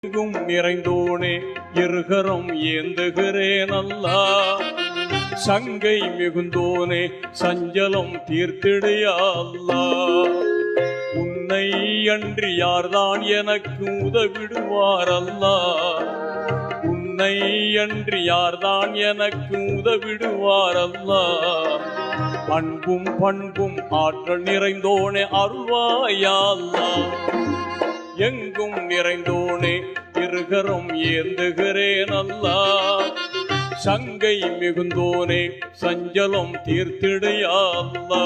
எங்கும் நிறைந்தோனே இருகரம் ஏந்துகிறேன் அல்லா. சங்கை மிகுந்தோனே சஞ்சலம் தீர்த்திடையா அல்லா. உன்னை அன்றி யார்தான் எனக்கு உதவிடுவார் அல்லா. உன்னை அன்றி யார்தான் எனக்கு உதவிடுவார் அல்லா. அன்பும் பண்பும் ஆற்றல் நிறைந்தோனே அருள்வாயா அல்லா. எங்கும் நிறைந்தோனே இருகரம் ஏந்துகிறேன் அல்லா. சங்கை மிகுந்தோனே சஞ்சலம் தீர்த்திடையா அல்லா.